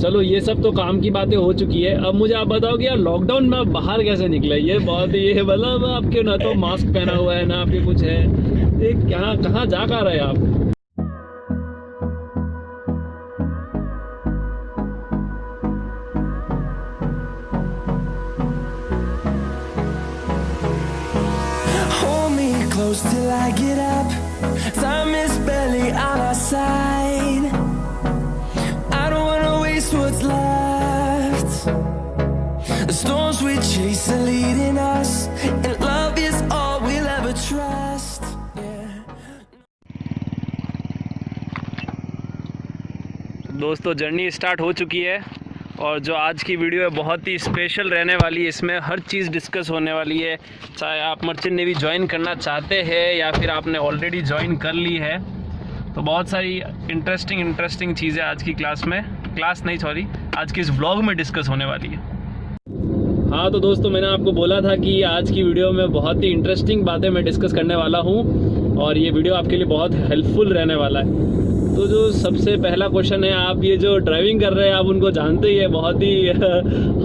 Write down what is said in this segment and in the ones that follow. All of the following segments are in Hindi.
चलो ये सब तो काम की बातें हो चुकी है। अब मुझे आप बताओ कि यार लॉकडाउन में आप बाहर कैसे निकले? ये बहुत ये मतलब आपके ना तो मास्क पहना हुआ है ना आपके कुछ है, ये क्या कहाँ जा कर रहे हैं आप? Hold me close till I get up. Time is barely on our side. I don't wanna waste what's left. The storms we chase are leading us, and love is all we'll ever trust. दोस्तों जर्नी स्टार्ट हो चुकी है और जो आज की वीडियो है बहुत ही स्पेशल रहने वाली है। इसमें हर चीज़ डिस्कस होने वाली है, चाहे आप मर्चेंट नेवी ज्वाइन करना चाहते हैं या फिर आपने ऑलरेडी ज्वाइन कर ली है। तो बहुत सारी इंटरेस्टिंग चीज़ें आज की आज की इस व्लॉग में डिस्कस होने वाली है। हाँ तो दोस्तों मैंने आपको बोला था कि आज की वीडियो में बहुत ही इंटरेस्टिंग बातें मैं डिस्कस करने वाला हूँ और ये वीडियो आपके लिए बहुत हेल्पफुल रहने वाला है। तो जो सबसे पहला क्वेश्चन है, आप ये जो ड्राइविंग कर रहे हैं आप उनको जानते ही है, बहुत ही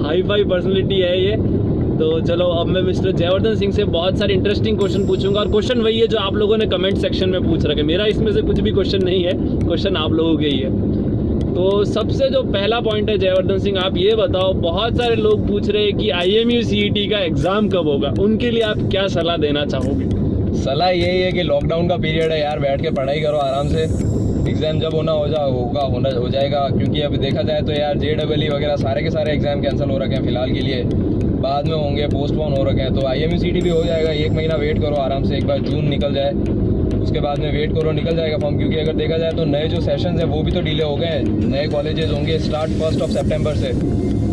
हाई फाई पर्सनैलिटी है ये। तो चलो अब मैं मिस्टर जयवर्धन सिंह से बहुत सारे इंटरेस्टिंग क्वेश्चन पूछूंगा और क्वेश्चन वही है जो आप लोगों ने कमेंट सेक्शन में पूछ रखे। मेरा इसमें से कुछ भी क्वेश्चन नहीं है, क्वेश्चन आप लोगों के ही है। तो सबसे जो पहला पॉइंट है जयवर्धन सिंह, आप ये बताओ, बहुत सारे लोग पूछ रहे हैं कि IMU CET का एग्ज़ाम कब होगा, उनके लिए आप क्या सलाह देना चाहोगे? सलाह यही है कि लॉकडाउन का पीरियड है यार, बैठ के पढ़ाई करो आराम से। एग्ज़ाम जब हो जाएगा, क्योंकि अभी देखा जाए तो यार JEE वगैरह सारे के सारे एग्ज़ाम कैंसिल हो रखे हैं फ़िलहाल के लिए, बाद में होंगे, पोस्टपोन हो रखे हैं। तो IMU CET भी हो जाएगा, 1 महीना वेट करो आराम से, एक बार जून निकल जाए उसके बाद में वेट करो, निकल जाएगा फॉर्म। क्योंकि अगर देखा जाए तो नए जो सेशंस हैं वो भी तो डिले हो गए हैं, नए कॉलेजेस होंगे स्टार्ट 1 सितंबर से,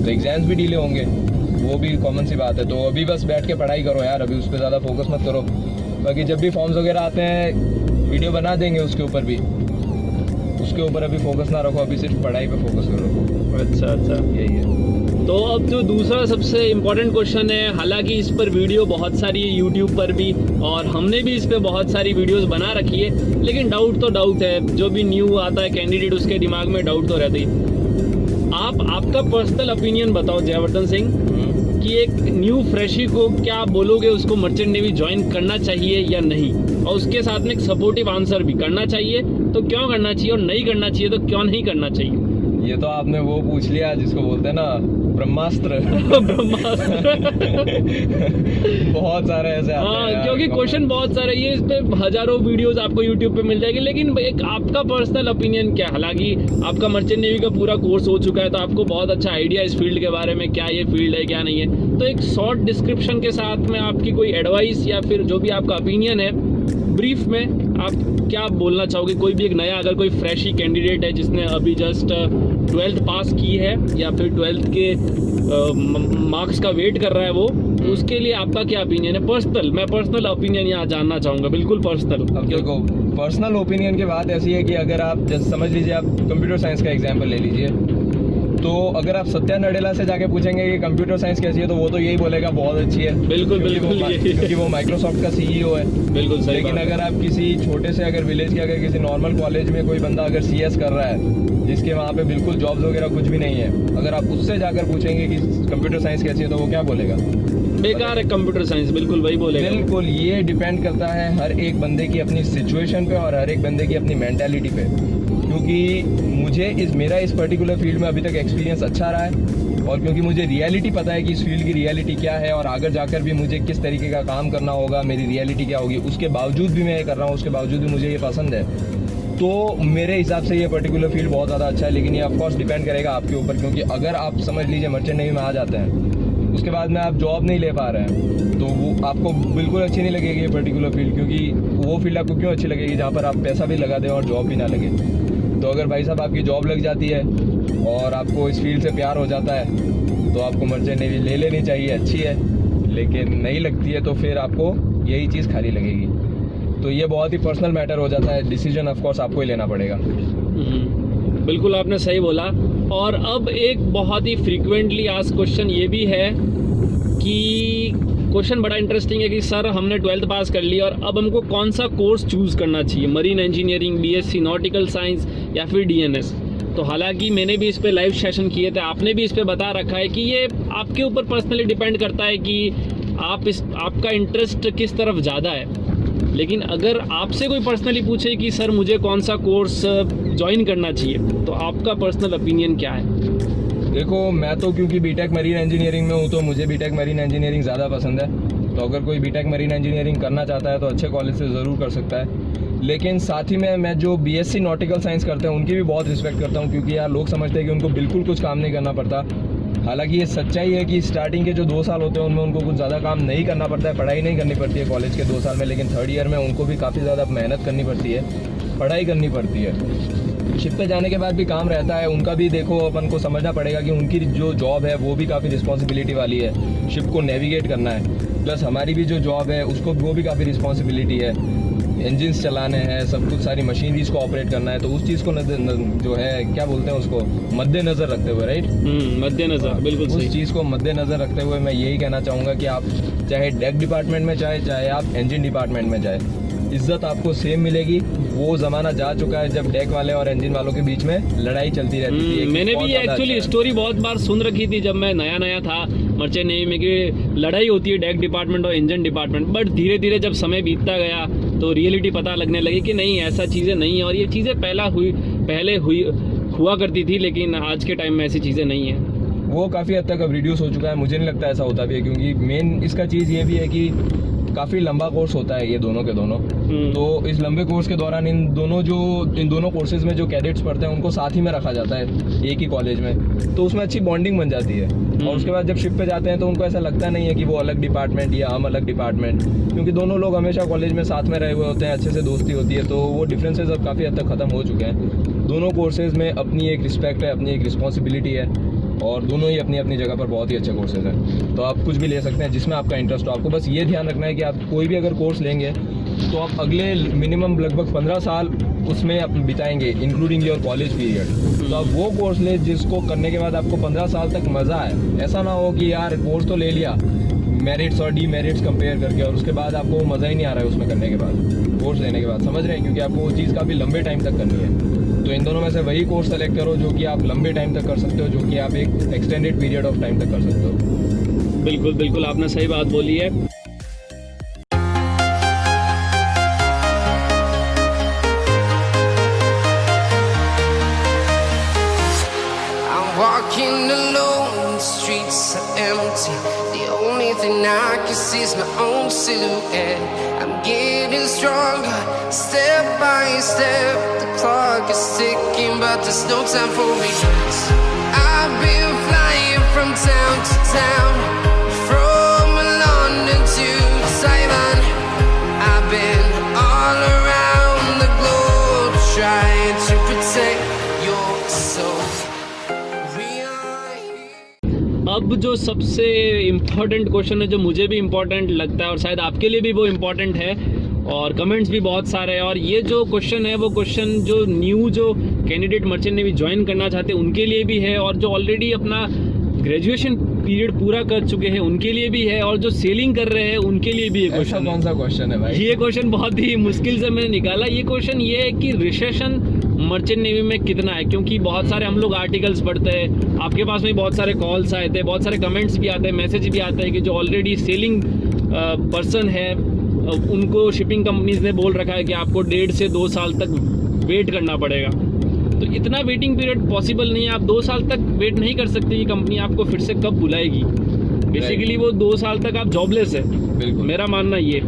तो एग्ज़ाम्स भी डिले होंगे, वो भी कॉमन सी बात है। तो अभी बस बैठ के पढ़ाई करो यार, अभी उस पर ज़्यादा फोकस मत करो। बाकी जब भी फॉर्म्स वगैरह आते हैं वीडियो बना देंगे उसके ऊपर अभी फोकस ना रखो, अभी सिर्फ पढ़ाई पे फोकस करो। अच्छा यही है। तो अब जो दूसरा सबसे इम्पोर्टेंट क्वेश्चन है, हालांकि इस पर वीडियो बहुत सारी है यूट्यूब पर भी और हमने भी इस पर बहुत सारी वीडियोस बना रखी है, लेकिन डाउट है, जो भी न्यू आता है कैंडिडेट उसके दिमाग में डाउट तो रहता ही। आपका पर्सनल ओपिनियन बताओ जयवर्धन सिंह कि एक न्यू फ्रेशी को क्या आप बोलोगे, उसको मर्चेंट नेवी ज्वाइन करना चाहिए या नहीं, और उसके साथ में एक सपोर्टिव आंसर भी, करना चाहिए तो क्यों करना चाहिए और नहीं करना चाहिए तो क्यों नहीं करना चाहिए? ये तो आपने वो पूछ लिया जिसको बोलते हैं ना ब्रह्मास्त्र। बहुत सारे ऐसे आते हैं क्योंकि क्वेश्चन बहुत सारे, ये इस पे हजारों वीडियोस आपको यूट्यूब पे मिल जाएगी, लेकिन एक आपका पर्सनल ओपिनियन क्या? हालांकि आपका मर्चेंट नेवी का पूरा कोर्स हो चुका है तो आपको बहुत अच्छा आइडिया इस फील्ड के बारे में, क्या ये फील्ड है क्या नहीं है। तो एक शॉर्ट डिस्क्रिप्शन के साथ में आपकी कोई एडवाइस या फिर जो भी आपका ओपिनियन है ब्रीफ में आप क्या बोलना चाहोगे? कोई भी एक नया, अगर कोई फ्रेश ही कैंडिडेट है जिसने अभी जस्ट 12th पास की है या फिर 12th के मार्क्स का वेट कर रहा है वो, तो उसके लिए आपका क्या ओपिनियन है? मैं पर्सनल ओपिनियन यहाँ जानना चाहूँगा, बिल्कुल पर्सनल। अब देखो, पर्सनल ओपिनियन की बात ऐसी है कि अगर आप जैसे समझ लीजिए, आप कंप्यूटर साइंस का एग्जाम्पल ले लीजिए, तो अगर आप सत्या नडेला से जाके पूछेंगे कि कंप्यूटर साइंस कैसी है, तो वो तो यही बोलेगा बहुत अच्छी है। बिल्कुल क्योंकि वो माइक्रोसॉफ्ट का CEO है। बिल्कुल सही। लेकिन अगर आप किसी छोटे से अगर विलेज के अगर किसी नॉर्मल कॉलेज में कोई बंदा अगर CS कर रहा है, जिसके वहाँ पे बिल्कुल जॉब्स वगैरह कुछ भी नहीं है, अगर आप उससे जाकर पूछेंगे कि कंप्यूटर साइंस कैसी है, तो वो क्या बोलेगा? बेकार है कंप्यूटर साइंस, बिल्कुल वही बोलेगा। बिल्कुल, ये डिपेंड करता है हर एक बंदे की अपनी सिचुएशन पे और हर एक बंदे की अपनी मेंटालिटी पे। क्योंकि मेरा इस पर्टिकुलर फील्ड में अभी तक एक्सपीरियंस अच्छा रहा है, और क्योंकि मुझे रियलिटी पता है कि इस फील्ड की रियलिटी क्या है और आगे जाकर भी मुझे किस तरीके का काम करना होगा, मेरी रियलिटी क्या होगी, उसके बावजूद भी मैं ये कर रहा हूँ, उसके बावजूद भी मुझे ये पसंद है, तो मेरे हिसाब से ये पर्टिकुलर फील्ड बहुत ज़्यादा अच्छा है। लेकिन ये ऑफकोर्स डिपेंड करेगा आपके ऊपर, क्योंकि अगर आप समझ लीजिए मर्चेंट नेवी में आ जाते हैं, उसके बाद में आप जॉब नहीं ले पा रहे हैं, तो वो आपको बिल्कुल अच्छी नहीं लगेगी ये पर्टिकुलर फील्ड। क्योंकि वो फील्ड आपको क्यों अच्छी लगेगी? जहाँ पर आप पैसा भी लगा दें और जॉब भी ना लगे। तो अगर भाई साहब आपकी जॉब लग जाती है और आपको इस फील्ड से प्यार हो जाता है, तो आपको मर्चेंट नेवी ले लेनी चाहिए, अच्छी है। लेकिन नहीं लगती है तो फिर आपको यही चीज़ खाली लगेगी। तो ये बहुत ही पर्सनल मैटर हो जाता है, डिसीजन ऑफ कोर्स आपको ही लेना पड़ेगा। बिल्कुल आपने सही बोला। और अब एक बहुत ही फ्रीक्वेंटली आस्क्ड क्वेश्चन ये भी है कि क्वेश्चन बड़ा इंटरेस्टिंग है कि सर हमने 12th पास कर लिया और अब हमको कौन सा कोर्स चूज़ करना चाहिए, marine engineering, BSc nautical science या फिर DNS। तो हालांकि मैंने भी इस पे लाइव सेशन किए थे, आपने भी इस पे बता रखा है कि ये आपके ऊपर पर्सनली डिपेंड करता है कि आपका इंटरेस्ट किस तरफ ज़्यादा है। लेकिन अगर आपसे कोई पर्सनली पूछे कि सर मुझे कौन सा कोर्स ज्वाइन करना चाहिए, तो आपका पर्सनल ओपिनियन क्या है? देखो, मैं तो क्योंकि बीटेक मरीन इंजीनियरिंग में हूँ तो मुझे बीटेक मरीन इंजीनियरिंग ज़्यादा पसंद है। तो अगर कोई बीटेक मरीन इंजीनियरिंग करना चाहता है तो अच्छे कॉलेज से ज़रूर कर सकता है। लेकिन साथ ही में मैं जो बीएससी नॉटिकल साइंस करते हैं उनकी भी बहुत रिस्पेक्ट करता हूँ, क्योंकि यार लोग समझते हैं कि उनको बिल्कुल कुछ काम नहीं करना पड़ता। हालांकि ये सच्चाई है कि स्टार्टिंग के जो 2 साल होते हैं उनमें उनको कुछ ज़्यादा काम नहीं करना पड़ता है, पढ़ाई नहीं करनी पड़ती है कॉलेज के 2 साल में। लेकिन थर्ड ईयर में उनको भी काफ़ी ज़्यादा मेहनत करनी पड़ती है, पढ़ाई करनी पड़ती है। शिप पे जाने के बाद भी काम रहता है उनका भी। देखो, अपन को समझना पड़ेगा कि उनकी जो जॉब है वो भी काफ़ी रिस्पॉन्सिबिलिटी वाली है, शिप को नेविगेट करना है। प्लस हमारी भी जो जॉब है उसको वो भी काफ़ी रिस्पॉन्सिबिलिटी है, इंजन्स चलाने हैं, सब कुछ सारी मशीनरीज को ऑपरेट करना है। तो उस चीज़ को जो है क्या बोलते हैं उसको मद्देनज़र रखते हुए, राइट, मद्देनज़र, बिल्कुल सही। उस चीज़ को मद्देनज़र रखते हुए मैं यही कहना चाहूँगा कि आप चाहे डेक डिपार्टमेंट में चाहे आप इंजन डिपार्टमेंट में जाए, इज्जत आपको सेम मिलेगी। वो ज़माना जा चुका है जब डेक वाले और इंजन वालों के बीच में लड़ाई चलती रहती थी। मैंने भी एक्चुअली स्टोरी बहुत बार सुन रखी थी जब मैं नया था मर्चेंट नेवी में, कि लड़ाई होती है डेक डिपार्टमेंट और इंजन डिपार्टमेंट। बट धीरे धीरे जब समय बीतता गया तो रियलिटी पता लगने लगी कि नहीं, ऐसा चीज़ें नहीं है, और ये चीज़ें पहले हुआ करती थी, लेकिन आज के टाइम में ऐसी चीज़ें नहीं है। वो काफ़ी हद तक अब रिड्यूस हो चुका है। मुझे नहीं लगता ऐसा होता भी है, क्योंकि मेन इसका चीज़ ये भी है कि काफ़ी लंबा कोर्स होता है ये दोनों के दोनों। तो इस लंबे कोर्स के दौरान इन दोनों कोर्सेज में जो कैडेट्स पढ़ते हैं उनको साथ ही में रखा जाता है एक ही कॉलेज में, तो उसमें अच्छी बॉन्डिंग बन जाती है। और उसके बाद जब शिप पे जाते हैं तो उनको ऐसा लगता नहीं है कि वो अलग डिपार्टमेंट या हम अलग डिपार्टमेंट, क्योंकि दोनों लोग हमेशा कॉलेज में साथ में रहे हुए होते हैं, अच्छे से दोस्ती होती है। तो वो डिफरेंसेस अब काफ़ी हद तक ख़त्म हो चुके हैं। दोनों कोर्सेज़ में अपनी एक रिस्पेक्ट है, अपनी एक रिस्पॉन्सिबिलिटी है, और दोनों ही अपनी अपनी जगह पर बहुत ही अच्छे कोर्सेज हैं। तो आप कुछ भी ले सकते हैं जिसमें आपका इंटरेस्ट हो। आपको बस ये ध्यान रखना है कि आप कोई भी अगर कोर्स लेंगे तो आप अगले मिनिमम लगभग 15 साल उसमें आप बिताएंगे, इंक्लूडिंग योर कॉलेज पीरियड। तो आप वो कोर्स लें जिसको करने के बाद आपको 15 साल तक मज़ा आए। ऐसा ना हो कि यार कोर्स तो ले लिया मेरिट्स और डीमेरिट्स कंपेयर करके, और उसके बाद आपको मज़ा ही नहीं आ रहा है उसमें करने के बाद, कोर्स लेने के बाद, समझ रहे हैं, क्योंकि आपको वो चीज़ काफ़ी लंबे टाइम तक करनी है। तो इन दोनों में से वही कोर्स सेलेक्ट करो जो कि आप लंबे टाइम तक कर सकते हो, जो कि आप एक एक्सटेंडेड पीरियड ऑफ टाइम तक कर सकते हो। बिल्कुल बिल्कुल, आपने सही बात बोली है। Walking alone, the streets are empty. The only thing I can see is my own silhouette. I'm getting stronger, step by step. The clock is ticking, but there's no time for regrets. I've been flying from town to town, from London to Taiwan. I've been all around the globe, trying to protect your soul. अब जो सबसे इम्पोर्टेंट क्वेश्चन है, जो मुझे भी इम्पोर्टेंट लगता है और शायद आपके लिए भी वो इम्पोर्टेंट है, और कमेंट्स भी बहुत सारे हैं, और ये जो क्वेश्चन है वो क्वेश्चन जो न्यू जो कैंडिडेट मर्चेंट नेवी ज्वाइन करना चाहते हैं उनके लिए भी है, और जो ऑलरेडी अपना ग्रेजुएशन पीरियड पूरा कर चुके हैं उनके लिए भी है, और जो सेलिंग कर रहे हैं उनके लिए भी ये क्वेश्चन। कौन सा क्वेश्चन है भाई? ये क्वेश्चन बहुत ही मुश्किल से मैंने निकाला। ये क्वेश्चन ये है कि रिसेशन मर्चेंट नेवी में कितना है, क्योंकि बहुत सारे हम लोग आर्टिकल्स पढ़ते हैं, आपके पास में बहुत सारे कॉल्स आए थे, बहुत सारे कमेंट्स भी आते हैं, मैसेज भी आता है कि जो ऑलरेडी सेलिंग पर्सन है उनको शिपिंग कंपनीज ने बोल रखा है कि आपको 1.5 से 2 साल तक वेट करना पड़ेगा। तो इतना वेटिंग पीरियड पॉसिबल नहीं है, आप 2 साल तक वेट नहीं कर सकते कि कंपनी आपको फिर से कब बुलाएगी। बेसिकली वो 2 साल तक आप जॉबलेस है, मेरा मानना ये।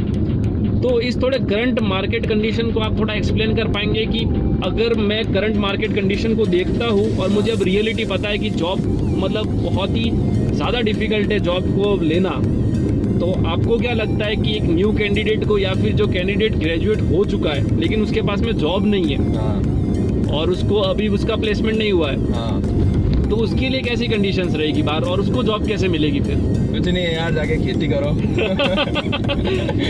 तो इस थोड़े करंट मार्केट कंडीशन को आप थोड़ा एक्सप्लेन कर पाएंगे कि अगर मैं करंट मार्केट कंडीशन को देखता हूँ और मुझे अब रियलिटी पता है कि जॉब मतलब बहुत ही ज़्यादा डिफ़िकल्ट है जॉब को लेना, तो आपको क्या लगता है कि एक न्यू कैंडिडेट को, या फिर जो कैंडिडेट ग्रेजुएट हो चुका है लेकिन उसके पास में जॉब नहीं है और उसको अभी उसका प्लेसमेंट नहीं हुआ है, तो उसके लिए कैसी कंडीशंस रहेगी बाहर, और उसको जॉब कैसे मिलेगी फिर? कुछ नहीं है यार, जाके खेती करो।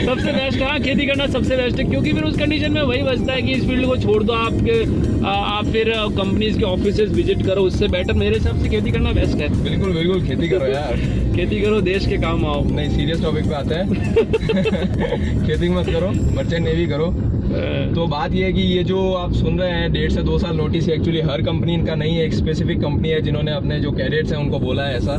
सबसे बेस्ट, हाँ खेती करना सबसे बेस्ट है, क्योंकि फिर उस कंडीशन में वही बचता है कि इस फील्ड को छोड़ दो, आप फिर कंपनीज के ऑफिसेज विजिट करो। उससे बेटर मेरे हिसाब से खेती करना बेस्ट है। बिल्कुल बिल्कुल, खेती करो यार, खेती करो, देश के काम आओ। नहीं, सीरियस टॉपिक पे आते हैं। खेती मत करो, मर्चेंट नेवी करो, तो बात ये है कि ये जो आप सुन रहे हैं 1.5 से 2 साल नोटिस, एक्चुअली हर कंपनी इनका नहीं है, एक स्पेसिफिक कंपनी है जिन्होंने अपने जो कैडेट्स हैं उनको बोला है ऐसा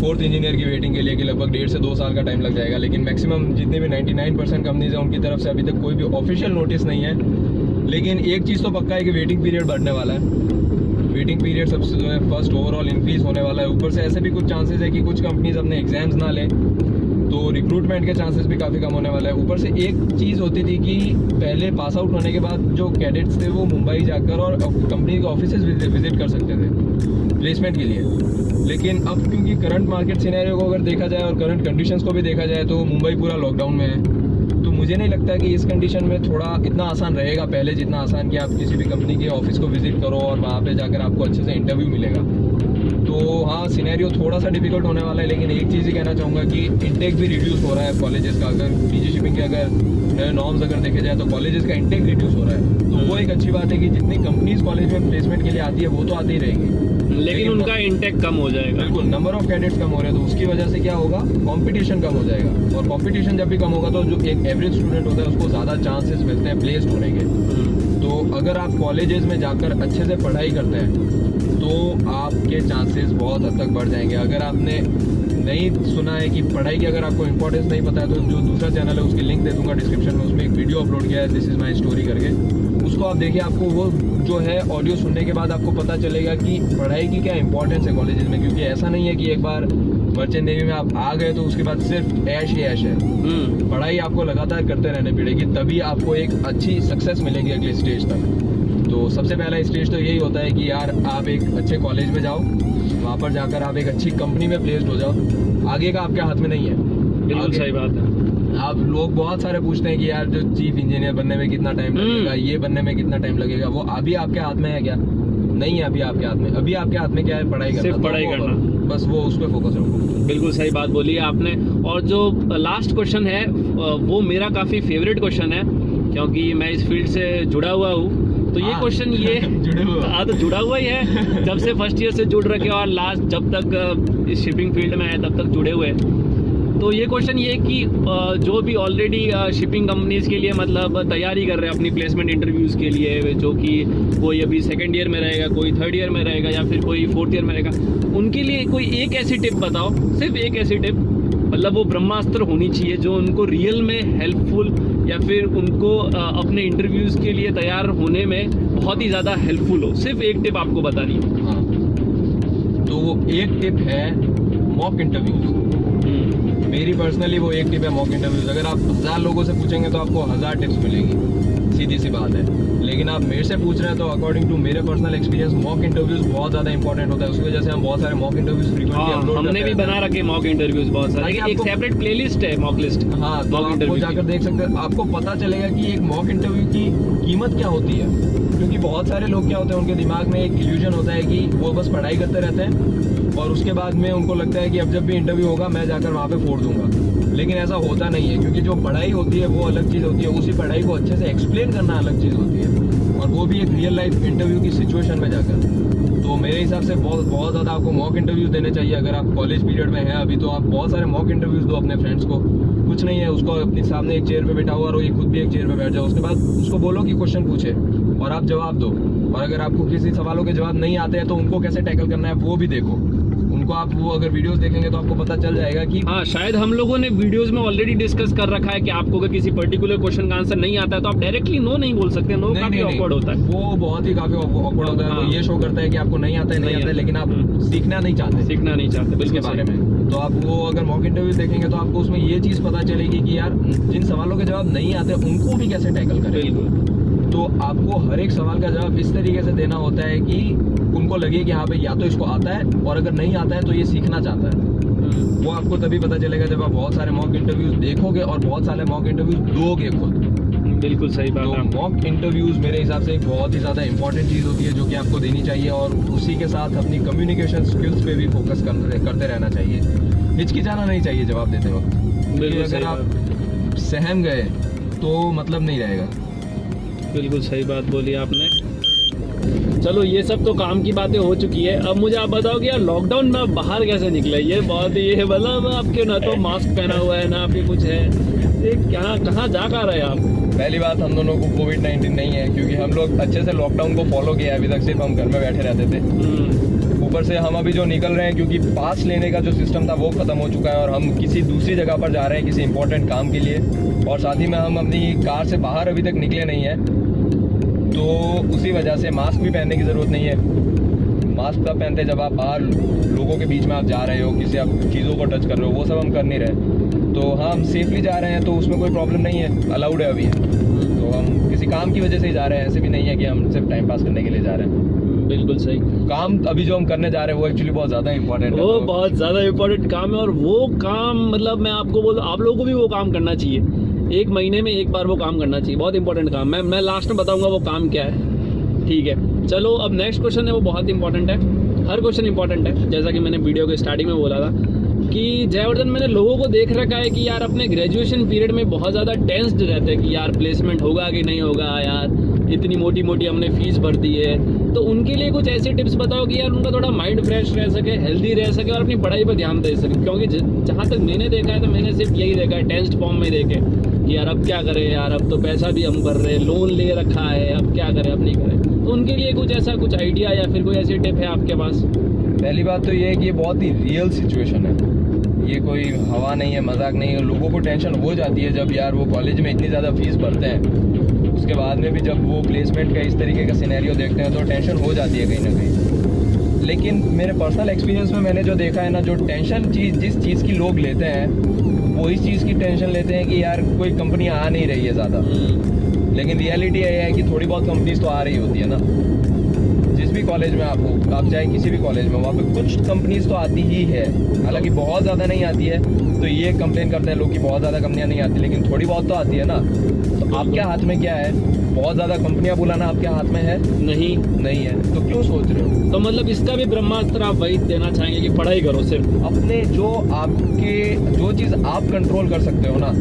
4th इंजीनियर की वेटिंग के लिए कि लगभग 1.5 से 2 साल का टाइम लग जाएगा। लेकिन मैक्सिमम जितने भी 99% कंपनीज हैं उनकी तरफ से अभी तक कोई भी ऑफिशियल नोटिस नहीं है। लेकिन एक चीज़ तो पक्का है कि वेटिंग पीरियड बढ़ने वाला है। वेटिंग पीरियड सबसे जो है फर्स्ट ओवरऑल इंक्रीज होने वाला है। ऊपर से ऐसे भी कुछ चांसेस है कि कुछ कंपनीज अपने एग्जाम्स ना लें, तो रिक्रूटमेंट के चांसेस भी काफ़ी कम होने वाला है। ऊपर से एक चीज़ होती थी कि पहले पास आउट होने के बाद जो कैडेट्स थे वो मुंबई जाकर और कंपनी के ऑफिसेज विजिट कर सकते थे प्लेसमेंट के लिए। लेकिन अब क्योंकि करंट मार्केट सिनेरियो को अगर देखा जाए और करंट कंडीशंस को भी देखा जाए तो मुंबई पूरा लॉकडाउन में है। तो मुझे नहीं लगता कि इस कंडीशन में थोड़ा इतना आसान रहेगा पहले जितना आसान कि आप किसी भी कंपनी के ऑफिस को विजिट करो और वहाँ पे जाकर आपको अच्छे से इंटरव्यू मिलेगा। तो हाँ, सिनेरियो थोड़ा सा डिफिकल्ट होने वाला है। लेकिन एक चीज़ ही कहना चाहूँगा कि इंटेक भी रिड्यूस हो रहा है कॉलेजेस का। अगर पीजी शिपिंग के अगर नए नॉर्म्स अगर देखे जाए तो कॉलेजेस का इंटेक रिड्यूस हो रहा है। तो वो एक अच्छी बात है कि जितनी कंपनीज कॉलेज में प्लेसमेंट के लिए आती है वो तो आती ही रहेंगी, लेकिन उनका इंटेक कम हो जाएगा। बिल्कुल, नंबर ऑफ कैडेट्स कम हो रहे हैं तो उसकी वजह से क्या होगा, कंपटीशन कम हो जाएगा। और कंपटीशन जब भी कम होगा तो जो एक एवरेज स्टूडेंट होता है उसको ज़्यादा चांसेस मिलते हैं प्लेस्ड होने के। तो अगर आप कॉलेजेस में जाकर अच्छे से पढ़ाई करते हैं तो आपके चांसेस बहुत हद तक बढ़ जाएंगे। अगर आपने नहीं सुना है कि पढ़ाई की अगर आपको इंपॉर्टेंस नहीं पता है तो जो दूसरा चैनल है उसकी लिंक दे दूंगा डिस्क्रिप्शन में, उसमें एक वीडियो अपलोड किया है दिस इज़ माई स्टोरी करके, उसको आप देखिए। आपको वो जो है ऑडियो सुनने के बाद आपको पता चलेगा कि पढ़ाई की क्या इंपॉर्टेंस है कॉलेजेस में। क्योंकि ऐसा नहीं है कि एक बार मर्चेंट नेवी में आप आ गए तो उसके बाद सिर्फ ऐश ही ऐश है। पढ़ाई आपको लगातार करते रहने पड़ेगी, तभी आपको एक अच्छी सक्सेस मिलेगी अगले स्टेज तक। तो सबसे पहला स्टेज तो यही होता है कि यार आप एक अच्छे कॉलेज में जाओ, वहाँ पर जाकर आप एक अच्छी कंपनी में प्लेस्ड हो जाओ। आगे का आपके हाथ में नहीं है। बिल्कुल सही बात है। आप लोग बहुत सारे पूछते हैं कि यार जो चीफ इंजीनियर बनने में कितना टाइम लगेगा, ये बनने में कितना टाइम लगेगा, वो अभी आपके हाथ में है क्या? नहीं है अभी आपके हाथ में। अभी आपके हाथ में क्या है? पढ़ाई करना, सिर्फ पढ़ाई करना, बस वो उस पर फोकस रखो। बिल्कुल सही बात बोली है आपने। और जो लास्ट क्वेश्चन है वो मेरा काफ़ी फेवरेट क्वेश्चन है, क्योंकि मैं इस फील्ड से जुड़ा हुआ हूँ। तो ये क्वेश्चन ये जुड़े हुए हाँ, तो जुड़ा हुआ ही है। जब से फर्स्ट ईयर से जुड़ रखे और लास्ट जब तक इस शिपिंग फील्ड में है तब तक जुड़े हुए। तो ये क्वेश्चन ये कि जो भी ऑलरेडी शिपिंग कंपनीज के लिए मतलब तैयारी कर रहे हैं अपनी प्लेसमेंट इंटरव्यूज़ के लिए, जो कि कोई अभी 2nd ईयर में रहेगा, कोई 3rd ईयर में रहेगा या फिर कोई 4th ईयर में रहेगा, उनके लिए कोई एक ऐसी टिप बताओ, सिर्फ एक ऐसी टिप, मतलब वो ब्रह्मास्त्र होनी चाहिए जो उनको रियल में हेल्पफुल या फिर उनको अपने इंटरव्यूज़ के लिए तैयार होने में बहुत ही ज़्यादा हेल्पफुल हो। सिर्फ एक टिप आपको बतानी है। हाँ, तो वो एक टिप है मॉक इंटरव्यूज। मेरी पर्सनली वो एक टिप है मॉक इंटरव्यूज। अगर आप 1000 लोगों से पूछेंगे तो आपको 1000 टिप्स मिलेंगी, सीधी सी बात है। लेकिन आप मेरे से पूछ रहे हैं तो अकॉर्डिंग टू मेरे पर्सनल एक्सपीरियंस मॉक इंटरव्यूज बहुत ज़्यादा इंपॉर्टेंट होता है। उसकी वजह से हम बहुत सारे मॉक इंटरव्यूज फ्रीक्वेंटली अपलोड करते हैं। हमने भी बना रखे मॉक इंटरव्यूज बहुत सारे, एक सेपरेट प्लेलिस्ट है मॉक लिस्ट। हाँ, तो आपको जाकर देख सकते हैं, आपको पता चलेगा कि एक मॉक इंटरव्यू की कीमत क्या होती है। क्योंकि बहुत सारे लोग क्या होते हैं, उनके दिमाग में एक इल्यूजन होता है कि वो बस पढ़ाई करते रहते हैं और उसके बाद में उनको लगता है कि अब जब भी इंटरव्यू होगा मैं जाकर वहाँ पे फोड़ दूंगा। लेकिन ऐसा होता नहीं है, क्योंकि जो पढ़ाई होती है वो अलग चीज़ होती है, उसी पढ़ाई को अच्छे से एक्सप्लेन करना अलग चीज़ होती है, और वो भी एक रियल लाइफ इंटरव्यू की सिचुएशन में जाकर। तो मेरे हिसाब से बहुत ज़्यादा आपको मॉक इंटरव्यूज़ देने चाहिए। अगर आप कॉलेज पीरियड में हैं अभी तो आप बहुत सारे मॉक इंटरव्यूज़ दो अपने फ्रेंड्स को। कुछ नहीं है, उसको अपने सामने एक चेयर पे बैठा हुआ रहो, ये खुद भी एक चेयर पे बैठ जाओ। उसके बाद उसको बोलो कि क्वेश्चन पूछे और आप जवाब दो। और अगर आपको किसी सवालों के जवाब नहीं आते हैं तो उनको कैसे टैकल करना है वो भी देखो। उनको आप वो अगर वीडियोस देखेंगे तो आपको पता चल जाएगा कि हाँ, शायद हम लोगों ने वीडियोस में ऑलरेडी डिस्कस कर रखा है कि आपको अगर किसी पर्टिकुलर क्वेश्चन का आंसर नहीं आता है तो आप डायरेक्टली नो नहीं बोल सकते। नो काफी ऑकवर्ड होता है, वो बहुत ही काफी ऑकवर्ड होता है। वो ये शो करता है कि आपको नहीं आता है, लेकिन आप सीखना नहीं चाहते इसके बारे में। तो आप वो अगर मॉक इंटरव्यू देखेंगे तो आपको उसमें ये चीज़ पता चलेगी कि यार जिन सवालों के जवाब नहीं आते उनको भी कैसे टैकल करें। तो आपको हर एक सवाल का जवाब इस तरीके से देना होता है कि उनको लगे कि हाँ भाई या तो इसको आता है, और अगर नहीं आता है तो ये सीखना चाहता है। वो आपको तभी पता चलेगा जब आप बहुत सारे मॉक इंटरव्यूज देखोगे और बहुत सारे मॉक इंटरव्यूज दोगे खुद। बिल्कुल सही बात है। तो मॉक इंटरव्यूज मेरे हिसाब से एक बहुत ही ज़्यादा इंपॉर्टेंट चीज़ होती है जो कि आपको देनी चाहिए, और उसी के साथ अपनी कम्युनिकेशन स्किल्स पे भी फोकस करते रहना चाहिए। हिचकिचाना नहीं चाहिए जवाब देते वक्त, क्योंकि अगर आप सहम गए तो मतलब नहीं रहेगा। बिल्कुल सही बात बोली आपने। चलो ये सब तो काम की बातें हो चुकी है। अब मुझे आप बताओ कि यार लॉकडाउन में बाहर कैसे निकले? ये बहुत ही मतलब आपके ना तो मास्क पहना हुआ है ना आपके कुछ है, ये कहाँ जा कर रहे हैं आप? पहली बात, हम दोनों को कोविड-19 नहीं है, क्योंकि हम लोग अच्छे से लॉकडाउन को फॉलो किया है अभी तक। सिर्फ हम घर में बैठे रहते थे। ऊपर से हम अभी जो निकल रहे हैं, क्योंकि पास लेने का जो सिस्टम था वो ख़त्म हो चुका है और हम किसी दूसरी जगह पर जा रहे हैं किसी इंपॉर्टेंट काम के लिए, और साथ ही में हम अपनी कार से बाहर अभी तक निकले नहीं हैं, तो उसी वजह से मास्क भी पहनने की ज़रूरत नहीं है। मास्क तब पहनते जब आप बाहर लोगों के बीच में आप जा रहे हो, किसी आप चीज़ों को टच कर रहे हो, वो सब हम कर नहीं रहे। तो हाँ, हम सेफली जा रहे हैं, तो उसमें कोई प्रॉब्लम नहीं है, अलाउड है अभी। तो हम किसी काम की वजह से ही जा रहे हैं, ऐसे भी नहीं है कि हम सिर्फ टाइम पास करने के लिए जा रहे हैं। बिल्कुल सही। काम अभी जो हम करने जा रहे हैं वो एक्चुअली बहुत ज़्यादा इंपॉर्टेंट है। वो बहुत ज़्यादा इम्पोर्टेंट काम है, और वो काम मतलब मैं आपको बोलूँ, आप लोगों को भी वो काम करना चाहिए। 1 महीने में 1 बार वो काम करना चाहिए, बहुत इंपॉर्टेंट काम। मैं लास्ट में बताऊंगा वो काम क्या है, ठीक है। चलो, अब नेक्स्ट क्वेश्चन है, वो बहुत इंपॉर्टेंट है। हर क्वेश्चन इंपॉर्टेंट है, जैसा कि मैंने वीडियो के स्टार्टिंग में बोला था कि जयवर्धन, मैंने लोगों को देख रखा है कि यार अपने ग्रेजुएशन पीरियड में बहुत ज़्यादा टेंस्ड रहते हैं कि यार प्लेसमेंट होगा कि नहीं होगा, यार इतनी मोटी मोटी हमने फीस भर दी है। तो उनके लिए कुछ ऐसी टिप्स बताओ कि यार उनका थोड़ा माइंड फ्रेश रह सके, हेल्दी रह सके और अपनी पढ़ाई पर ध्यान दे सके। क्योंकि जहाँ तक मैंने देखा है, तो मैंने सिर्फ यही देखा है, टेंस्ड फॉर्म में देखे कि यार अब क्या करें, यार अब तो पैसा भी हम भर रहे, लोन ले रखा है, अब क्या करें, अब नहीं करें। तो उनके लिए कुछ ऐसा कुछ आइडिया या फिर कोई ऐसी टिप है आपके पास? पहली बात तो ये है कि ये बहुत ही रियल सिचुएशन है, ये कोई हवा नहीं है, मजाक नहीं है। लोगों को टेंशन हो जाती है जब यार वो कॉलेज में इतनी ज़्यादा फीस भरते हैं, उसके बाद में भी जब वो प्लेसमेंट का इस तरीके का सिनेरियो देखते हैं तो टेंशन हो जाती है कहीं ना कहीं। लेकिन मेरे पर्सनल एक्सपीरियंस में मैंने जो देखा है ना, जो टेंशन जिस चीज़ की लोग लेते हैं वो इस चीज़ की टेंशन लेते हैं कि यार कोई कंपनी आ नहीं रही है ज़्यादा। लेकिन रियलिटी ये है कि थोड़ी बहुत कंपनीज तो आ रही होती है ना। जिस भी कॉलेज में आप हो, आप चाहे किसी भी कॉलेज में, वहाँ पे कुछ कंपनीज तो आती ही है, हालांकि बहुत ज़्यादा नहीं आती है। तो ये कंप्लेन करते हैं लोग कि बहुत ज़्यादा कंपनियाँ नहीं आती, लेकिन थोड़ी बहुत तो आती है ना। तो आपके हाथ में क्या है? बहुत ज़्यादा कंपनियाँ बुलाना आपके हाथ में है? नहीं है। तो क्यों सोच रहे हो? तो मतलब इसका भी ब्रह्मास्त्र आप वही देना चाहेंगे कि पढ़ाई करो, सिर्फ अपने जो चीज़ आप कंट्रोल कर सकते हो ना,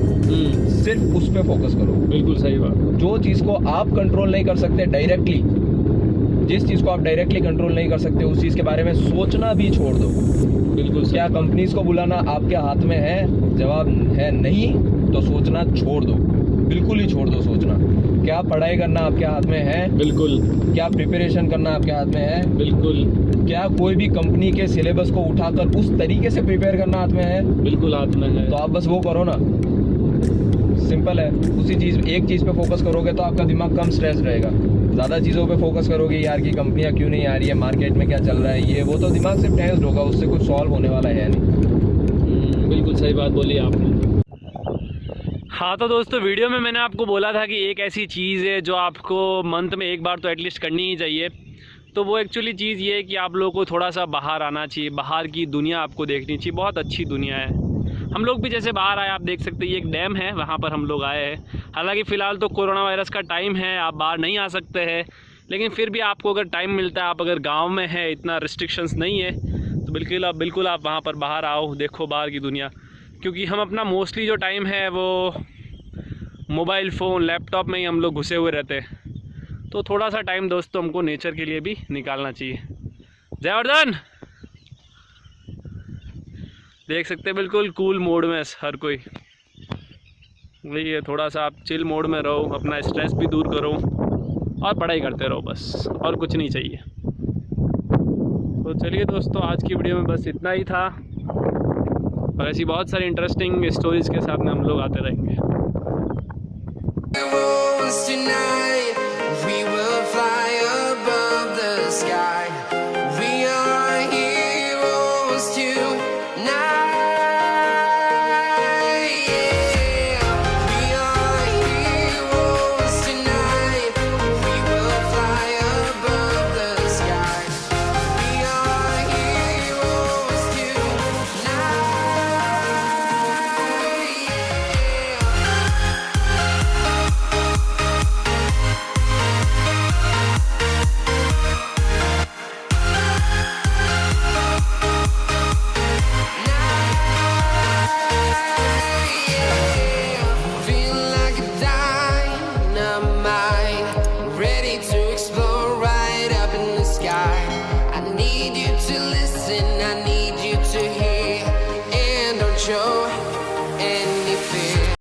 सिर्फ उस पर फोकस करो। बिल्कुल सही बात। जो चीज़ को आप कंट्रोल नहीं कर सकते डायरेक्टली, जिस चीज़ को आप डायरेक्टली कंट्रोल नहीं कर सकते, उस चीज़ के बारे में सोचना भी छोड़ दो। बिल्कुल। क्या कंपनीज को बुलाना आपके हाथ में है? जवाब है नहीं, तो सोचना छोड़ दो, बिल्कुल ही छोड़ दो सोचना। क्या पढ़ाई करना आपके हाथ में है? बिल्कुल। क्या प्रिपरेशन करना आपके हाथ में है? बिल्कुल। क्या कोई भी कंपनी के सिलेबस को उठाकर उस तरीके से प्रिपेयर करना हाथ में है? बिल्कुल हाथ में है। तो आप बस वो करो ना, सिंपल है। उसी चीज़, एक चीज़ पे फोकस करोगे तो आपका दिमाग कम स्ट्रेस रहेगा। ज़्यादा चीज़ों पे फोकस करोगे, यार की कंपनियां क्यों नहीं आ रही है, मार्केट में क्या चल रहा है, ये वो, तो दिमाग सिर्फ टेंस्ड होगा, उससे कुछ सॉल्व होने वाला है नहीं। बिल्कुल सही बात बोली आपने। हाँ, तो दोस्तों, वीडियो में मैंने आपको बोला था कि एक ऐसी चीज़ है जो आपको मंथ में 1 बार तो एटलीस्ट करनी ही चाहिए। तो वो एक्चुअली चीज़ ये है कि आप लोगों को थोड़ा सा बाहर आना चाहिए, बाहर की दुनिया आपको देखनी चाहिए। बहुत अच्छी दुनिया है। हम लोग भी जैसे बाहर आए, आप देख सकते हैं, ये एक डैम है, वहाँ पर हम लोग आए हैं। हालांकि फ़िलहाल तो कोरोना वायरस का टाइम है, आप बाहर नहीं आ सकते हैं, लेकिन फिर भी आपको अगर टाइम मिलता है, आप अगर गांव में हैं, इतना रिस्ट्रिक्शंस नहीं है, तो बिल्कुल आप वहाँ पर बाहर आओ, देखो बाहर की दुनिया। क्योंकि हम अपना मोस्टली जो टाइम है वो मोबाइल फ़ोन, लैपटॉप में ही हम लोग घुसे हुए रहते हैं। तो थोड़ा सा टाइम दोस्तों हमको नेचर के लिए भी निकालना चाहिए। जयवर्धन, देख सकते हैं बिल्कुल कूल मोड में हर कोई। वही है, थोड़ा सा आप चिल मोड में रहो, अपना स्ट्रेस भी दूर करो और पढ़ाई करते रहो, बस और कुछ नहीं चाहिए। तो चलिए दोस्तों, आज की वीडियो में बस इतना ही था, और ऐसी बहुत सारी इंटरेस्टिंग स्टोरीज़ के साथ में हम लोग आते रहेंगे। Tonight we will fly above the sky. We are heroes tonight.